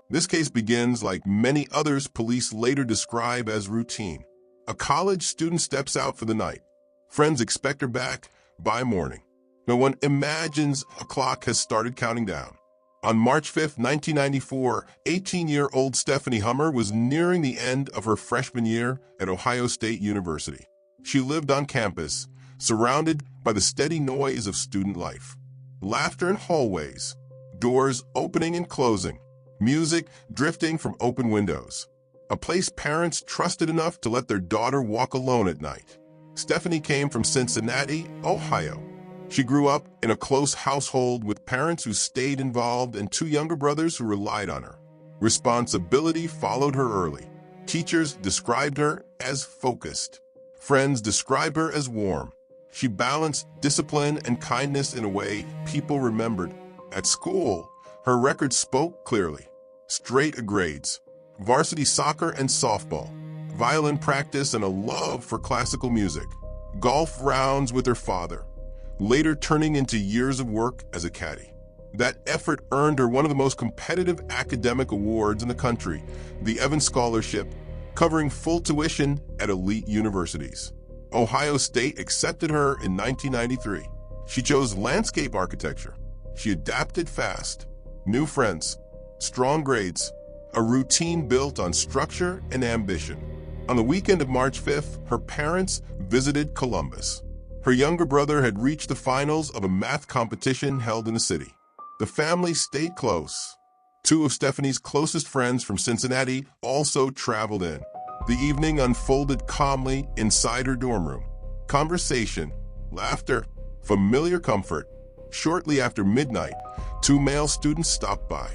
This case begins like many others police later describe as routine. A college student steps out for the night. Friends expect her back by morning. No one imagines a clock has started counting down. On March 5, 1994, 18-year-old Stephanie Hummer was nearing the end of her freshman year at Ohio State University. She lived on campus, surrounded by the steady noise of student life. Laughter in hallways, doors opening and closing, music drifting from open windows. A place parents trusted enough to let their daughter walk alone at night. Stephanie came from Cincinnati, Ohio. She grew up in a close household with parents who stayed involved and two younger brothers who relied on her. Responsibility followed her early. Teachers described her as focused. Friends described her as warm. She balanced discipline and kindness in a way people remembered. At school, her record spoke clearly. Straight A grades, varsity soccer and softball, violin practice and a love for classical music, golf rounds with her father, later turning into years of work as a caddy. That effort earned her one of the most competitive academic awards in the country, the Evans Scholarship, covering full tuition at elite universities. Ohio State accepted her in 1993. She chose landscape architecture. She adapted fast. New friends, strong grades, a routine built on structure and ambition. On the weekend of March 5th, her parents visited Columbus. Her younger brother had reached the finals of a math competition held in the city. The family stayed close. Two of Stephanie's closest friends from Cincinnati also traveled in. The evening unfolded calmly inside her dorm room. Conversation, laughter, familiar comfort. Shortly after midnight, two male students stopped by.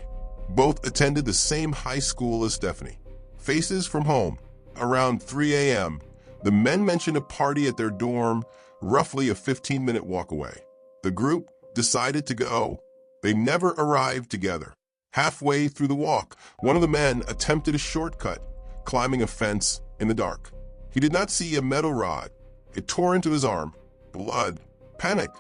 Both attended the same high school as Stephanie. Faces from home. Around 3 a.m., the men mentioned a party at their dorm, roughly a 15-minute walk away. The group decided to go. They never arrived together. Halfway through the walk, one of the men attempted a shortcut, climbing a fence in the dark. He did not see a metal rod. It tore into his arm. Blood. Panic.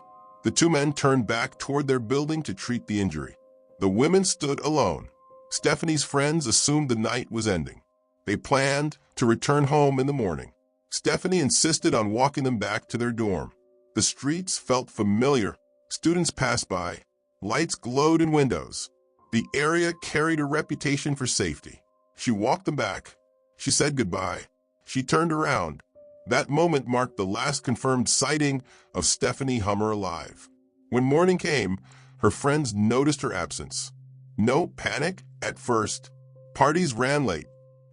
The two men turned back toward their building to treat the injury. The women stood alone. Stephanie's friends assumed the night was ending. They planned to return home in the morning. Stephanie insisted on walking them back to their dorm. The streets felt familiar. Students passed by. Lights glowed in windows. The area carried a reputation for safety. She walked them back. She said goodbye. She turned around. That moment marked the last confirmed sighting of Stephanie Hummer alive. When morning came, her friends noticed her absence. No panic at first. Parties ran late.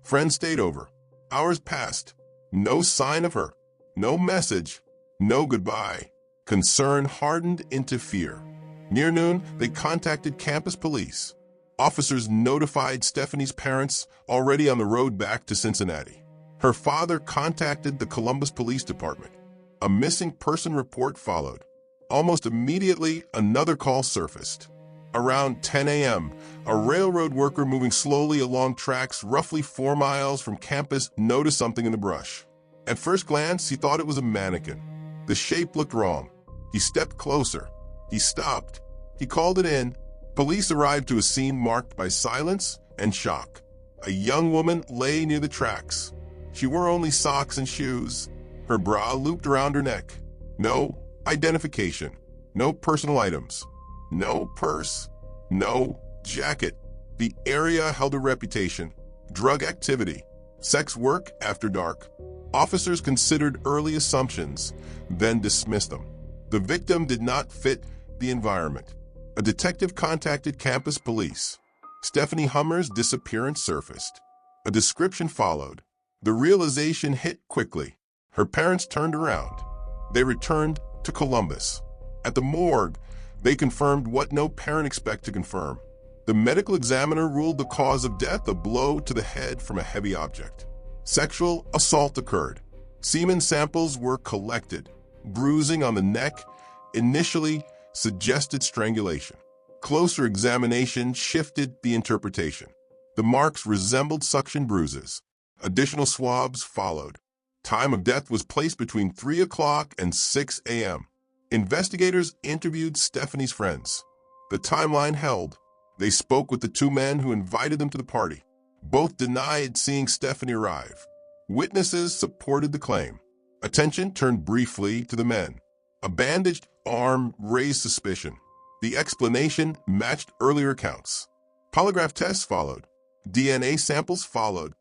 Friends stayed over. Hours passed. No sign of her. No message. No goodbye. Concern hardened into fear. Near noon, they contacted campus police. Officers notified Stephanie's parents, already on the road back to Cincinnati. Her father contacted the Columbus Police Department. A missing person report followed. Almost immediately, another call surfaced. Around 10 a.m., a railroad worker moving slowly along tracks roughly 4 miles from campus noticed something in the brush. At first glance, he thought it was a mannequin. The shape looked wrong. He stepped closer. He stopped. He called it in. Police arrived to a scene marked by silence and shock. A young woman lay near the tracks. She wore only socks and shoes. Her bra looped around her neck. No identification. No personal items. No purse. No jacket. The area held a reputation. Drug activity. Sex work after dark. Officers considered early assumptions, then dismissed them. The victim did not fit the environment. A detective contacted campus police. Stephanie Hummer's disappearance surfaced. A description followed. The realization hit quickly. Her parents turned around. They returned to Columbus. At the morgue, they confirmed what no parent expects to confirm. The medical examiner ruled the cause of death a blow to the head from a heavy object. Sexual assault occurred. Semen samples were collected. Bruising on the neck initially suggested strangulation. Closer examination shifted the interpretation. The marks resembled suction bruises. Additional swabs followed. Time of death was placed between 3 o'clock and 6 a.m. Investigators interviewed Stephanie's friends. The timeline held. They spoke with the two men who invited them to the party. Both denied seeing Stephanie arrive. Witnesses supported the claim. Attention turned briefly to the men. A bandaged arm raised suspicion. The explanation matched earlier accounts. Polygraph tests followed. DNA samples followed.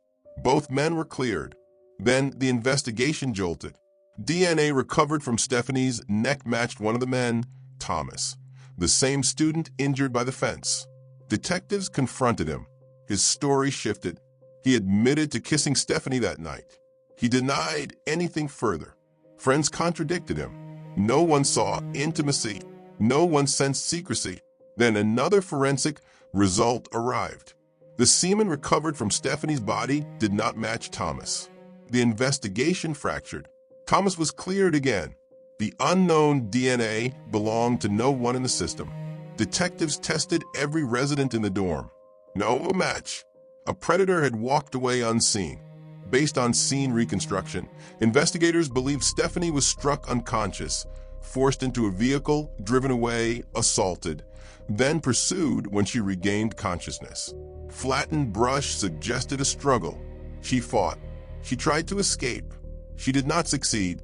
Both men were cleared. Then the investigation jolted. DNA recovered from Stephanie's neck matched one of the men, Thomas, the same student injured by the fence. Detectives confronted him. His story shifted. He admitted to kissing Stephanie that night. He denied anything further. Friends contradicted him. No one saw intimacy. No one sensed secrecy. Then another forensic result arrived. The semen recovered from Stephanie's body did not match Thomas. The investigation fractured. Thomas was cleared again. The unknown DNA belonged to no one in the system. Detectives tested every resident in the dorm. No match. A predator had walked away unseen. Based on scene reconstruction, investigators believe Stephanie was struck unconscious, forced into a vehicle, driven away, assaulted, then pursued when she regained consciousness. Flattened brush suggested a struggle. She fought. She tried to escape. She did not succeed.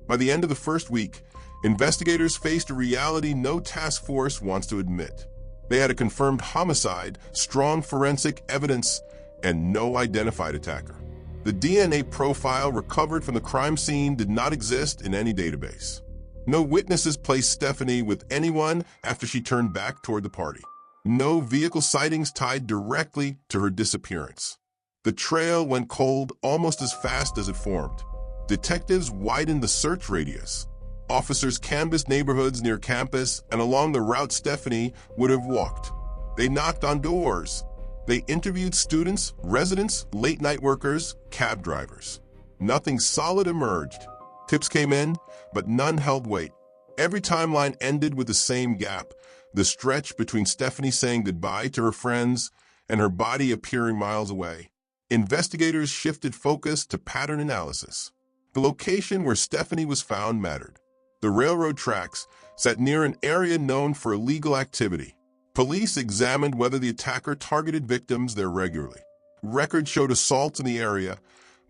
By the end of the first week, investigators faced a reality no task force wants to admit. They had a confirmed homicide, strong forensic evidence, and no identified attacker. The DNA profile recovered from the crime scene did not exist in any database. No witnesses placed Stephanie with anyone after she turned back toward the party. No vehicle sightings tied directly to her disappearance. The trail went cold almost as fast as it formed. Detectives widened the search radius. Officers canvassed neighborhoods near campus and along the route Stephanie would have walked. They knocked on doors. They interviewed students, residents, late-night workers, cab drivers. Nothing solid emerged. Tips came in, but none held weight. Every timeline ended with the same gap, the stretch between Stephanie saying goodbye to her friends and her body appearing miles away. Investigators shifted focus to pattern analysis. The location where Stephanie was found mattered. The railroad tracks sat near an area known for illegal activity. Police examined whether the attacker targeted victims there regularly. Records showed assaults in the area,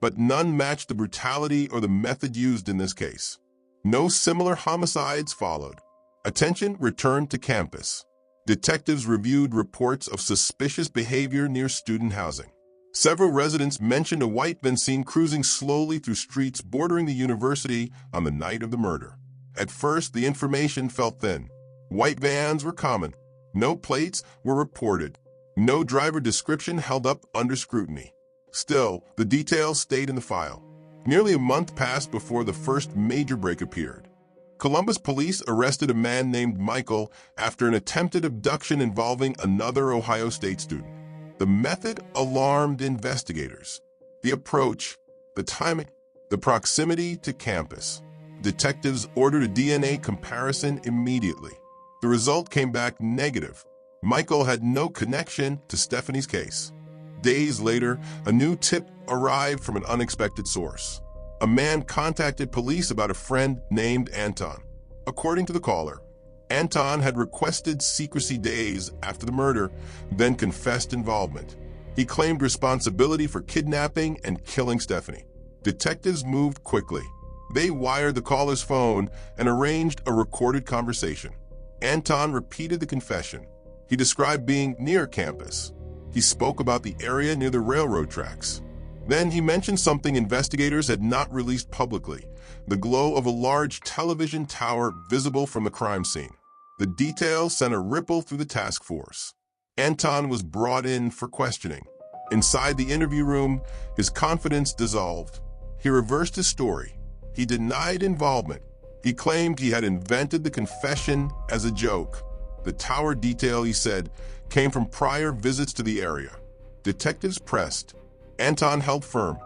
but none matched the brutality or the method used in this case. No similar homicides followed. Attention returned to campus. Detectives reviewed reports of suspicious behavior near student housing. Several residents mentioned a white van seen cruising slowly through streets bordering the university on the night of the murder. At first, the information felt thin. White vans were common. No plates were reported. No driver description held up under scrutiny. Still, the details stayed in the file. Nearly a month passed before the first major break appeared. Columbus police arrested a man named Michael after an attempted abduction involving another Ohio State student. The method alarmed investigators. The approach, the timing, the proximity to campus. Detectives ordered a DNA comparison immediately. The result came back negative. Michael had no connection to Stephanie's case. Days later, a new tip arrived from an unexpected source. A man contacted police about a friend named Anton. According to the caller, Anton had requested secrecy days after the murder, then confessed involvement. He claimed responsibility for kidnapping and killing Stephanie. Detectives moved quickly. They wired the caller's phone and arranged a recorded conversation. Anton repeated the confession. He described being near campus. He spoke about the area near the railroad tracks. Then he mentioned something investigators had not released publicly, the glow of a large television tower visible from the crime scene. The details sent a ripple through the task force. Anton was brought in for questioning. Inside the interview room, his confidence dissolved. He reversed his story. He denied involvement. He claimed he had invented the confession as a joke. The tower detail, he said, came from prior visits to the area. Detectives pressed. Anton held firm.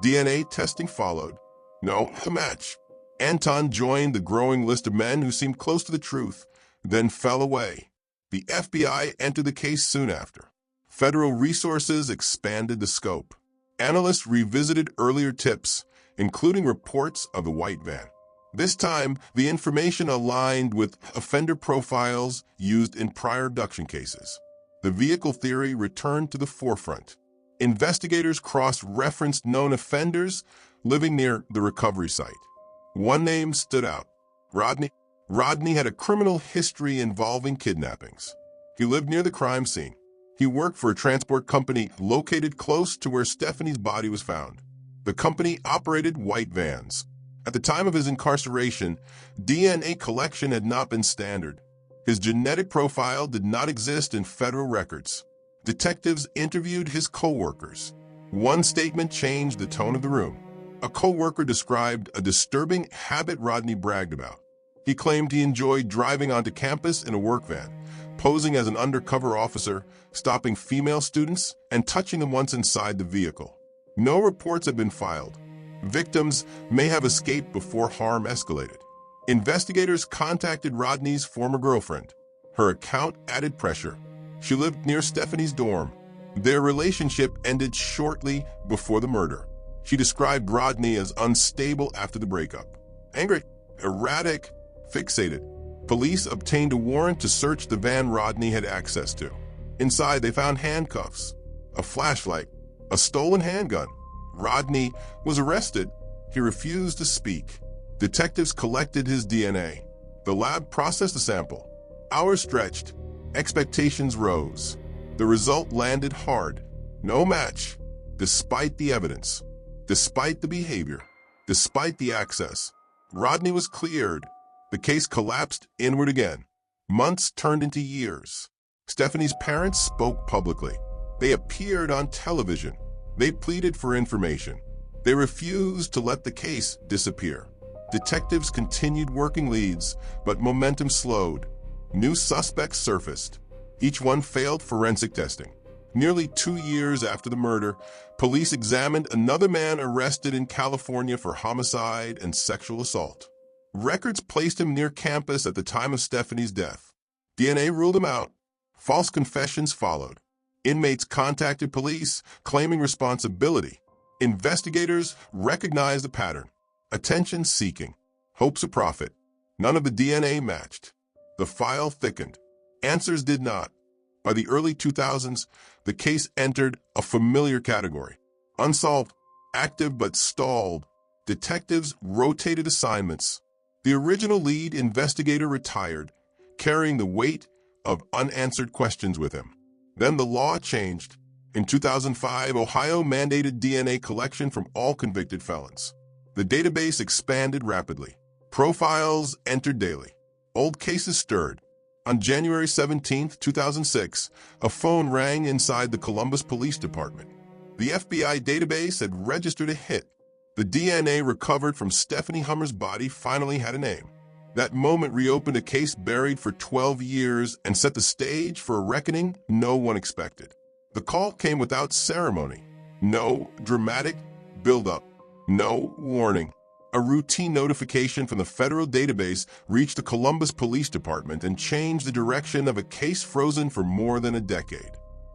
DNA testing followed. No match. Anton joined the growing list of men who seemed close to the truth, then fell away. The FBI entered the case soon after. Federal resources expanded the scope. Analysts revisited earlier tips, including reports of the white van. This time, the information aligned with offender profiles used in prior abduction cases. The vehicle theory returned to the forefront. Investigators cross-referenced known offenders living near the recovery site. One name stood out: Rodney. Rodney had a criminal history involving kidnappings. He lived near the crime scene. He worked for a transport company located close to where Stephanie's body was found. The company operated white vans. At the time of his incarceration, DNA collection had not been standard. His genetic profile did not exist in federal records. Detectives interviewed his co-workers. One statement changed the tone of the room. A co-worker described a disturbing habit Rodney bragged about. He claimed he enjoyed driving onto campus in a work van, posing as an undercover officer, stopping female students, and touching them once inside the vehicle. No reports had been filed. Victims may have escaped before harm escalated. Investigators contacted Rodney's former girlfriend. Her account added pressure. She lived near Stephanie's dorm. Their relationship ended shortly before the murder. She described Rodney as unstable after the breakup. Angry, erratic, fixated. Police obtained a warrant to search the van Rodney had access to. Inside, they found handcuffs, a flashlight, a stolen handgun. Rodney was arrested. He refused to speak. Detectives collected his DNA. The lab processed the sample. Hours stretched. Expectations rose. The result landed hard. No match. Despite the evidence, despite the behavior, despite the access, Rodney was cleared. The case collapsed inward again. Months turned into years. Stephanie's parents spoke publicly. They appeared on television. They pleaded for information. They refused to let the case disappear. Detectives continued working leads, but momentum slowed. New suspects surfaced. Each one failed forensic testing. Nearly 2 years after the murder, police examined another man arrested in California for homicide and sexual assault. Records placed him near campus at the time of Stephanie's death. DNA ruled him out. False confessions followed. Inmates contacted police, claiming responsibility. Investigators recognized the pattern. Attention-seeking, hopes of profit. None of the DNA matched. The file thickened. Answers did not. By the early 2000s, the case entered a familiar category. Unsolved, active but stalled. Detectives rotated assignments. The original lead investigator retired, carrying the weight of unanswered questions with him. Then the law changed. In 2005, Ohio mandated DNA collection from all convicted felons. The database expanded rapidly. Profiles entered daily. Old cases stirred. On January 17, 2006, a phone rang inside the Columbus Police Department. The FBI database had registered a hit. The DNA recovered from Stephanie Hummer's body finally had a name. That moment reopened a case buried for 12 years and set the stage for a reckoning no one expected. The call came without ceremony. No dramatic build-up. No warning. A routine notification from the federal database reached the Columbus Police Department and changed the direction of a case frozen for more than a decade.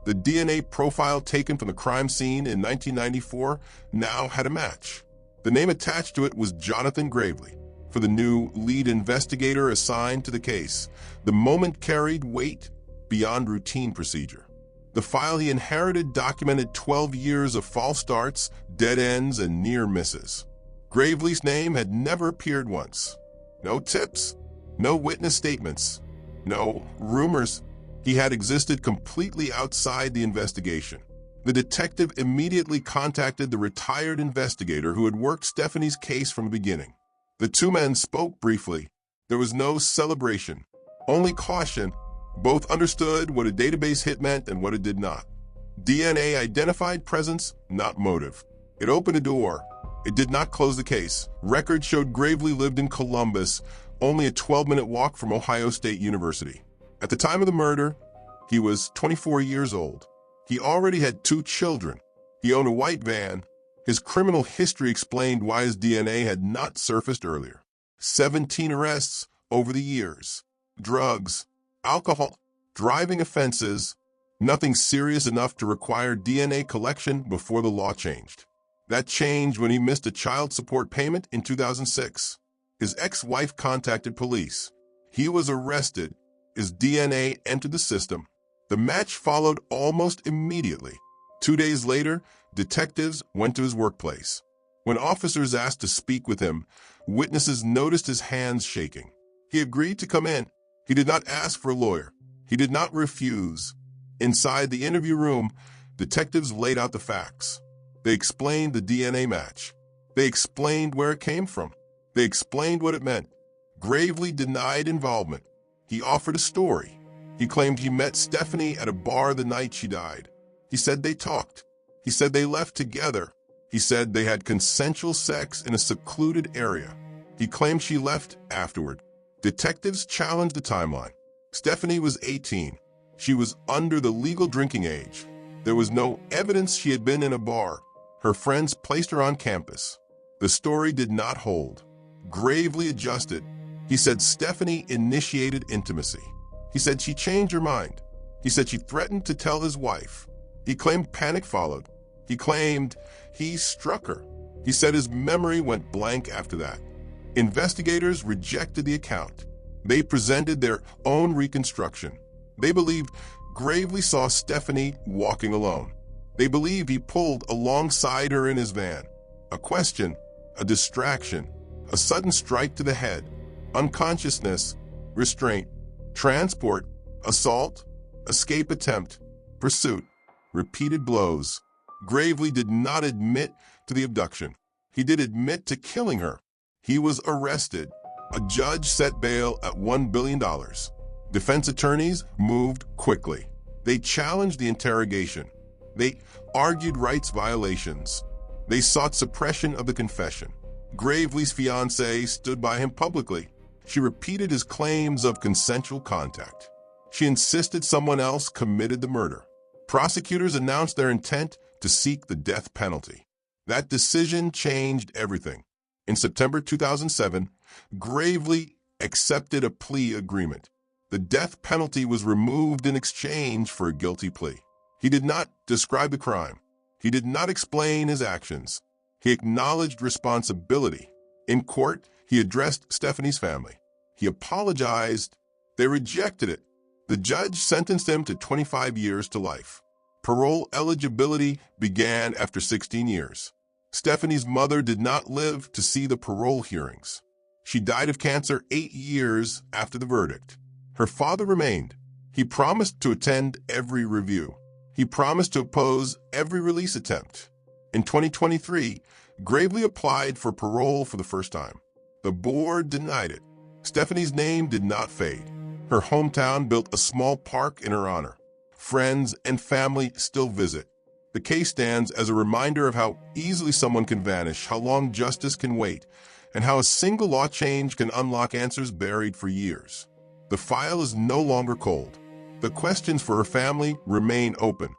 The DNA profile taken from the crime scene in 1994 now had a match. The name attached to it was Jonathan Gravely. For the new lead investigator assigned to the case, the moment carried weight beyond routine procedure. The file he inherited documented 12 years of false starts, dead ends, and near misses. Gravely's name had never appeared once. No tips, no witness statements, no rumors. He had existed completely outside the investigation. The detective immediately contacted the retired investigator who had worked Stephanie's case from the beginning. The two men spoke briefly. There was no celebration, only caution. Both understood what a database hit meant and what it did not. DNA identified presence, not motive. It opened a door. It did not close the case. Records showed Gravely lived in Columbus, only a 12-minute walk from Ohio State University. At the time of the murder, he was 24 years old. He already had 2 children. He owned a white van. His criminal history explained why his DNA had not surfaced earlier. 17 arrests over the years. Drugs, alcohol, driving offenses, nothing serious enough to require DNA collection before the law changed. That changed when he missed a child support payment in 2006. His ex-wife contacted police. He was arrested. His DNA entered the system. The match followed almost immediately. 2 days later, detectives went to his workplace. When officers asked to speak with him, witnesses noticed his hands shaking. He agreed to come in. He did not ask for a lawyer. He did not refuse. Inside the interview room, detectives laid out the facts. They explained the DNA match. They explained where it came from. They explained what it meant. Gravely denied involvement. He offered a story. He claimed he met Stephanie at a bar the night she died. He said they talked. He said they left together. He said they had consensual sex in a secluded area. He claimed she left afterward. Detectives challenged the timeline. Stephanie was 18. She was under the legal drinking age. There was no evidence she had been in a bar. Her friends placed her on campus. The story did not hold. Gravely adjusted. He said Stephanie initiated intimacy. He said she changed her mind. He said she threatened to tell his wife. He claimed panic followed. He claimed he struck her. He said his memory went blank after that. Investigators rejected the account. They presented their own reconstruction. They believed Gravely saw Stephanie walking alone. They believed he pulled alongside her in his van. A question, a distraction, a sudden strike to the head, unconsciousness, restraint, transport, assault, escape attempt, pursuit, repeated blows. Gravely did not admit to the abduction. He did admit to killing her. He was arrested. A judge set bail at $1 billion. Defense attorneys moved quickly. They challenged the interrogation. They argued rights violations. They sought suppression of the confession. Gravely's fiancée stood by him publicly. She repeated his claims of consensual contact. She insisted someone else committed the murder. Prosecutors announced their intent to seek the death penalty. That decision changed everything. In September 2007, Gravely accepted a plea agreement. The death penalty was removed in exchange for a guilty plea. He did not describe the crime. He did not explain his actions. He acknowledged responsibility. In court, he addressed Stephanie's family. He apologized. They rejected it. The judge sentenced him to 25 years to life. Parole eligibility began after 16 years. Stephanie's mother did not live to see the parole hearings. She died of cancer 8 years after the verdict. Her father remained. He promised to attend every review. He promised to oppose every release attempt. In 2023, Gravely applied for parole for the first time. The board denied it. Stephanie's name did not fade. Her hometown built a small park in her honor. Friends and family still visit. The case stands as a reminder of how easily someone can vanish, how long justice can wait, and how a single law change can unlock answers buried for years. The file is no longer cold. The questions for her family remain open.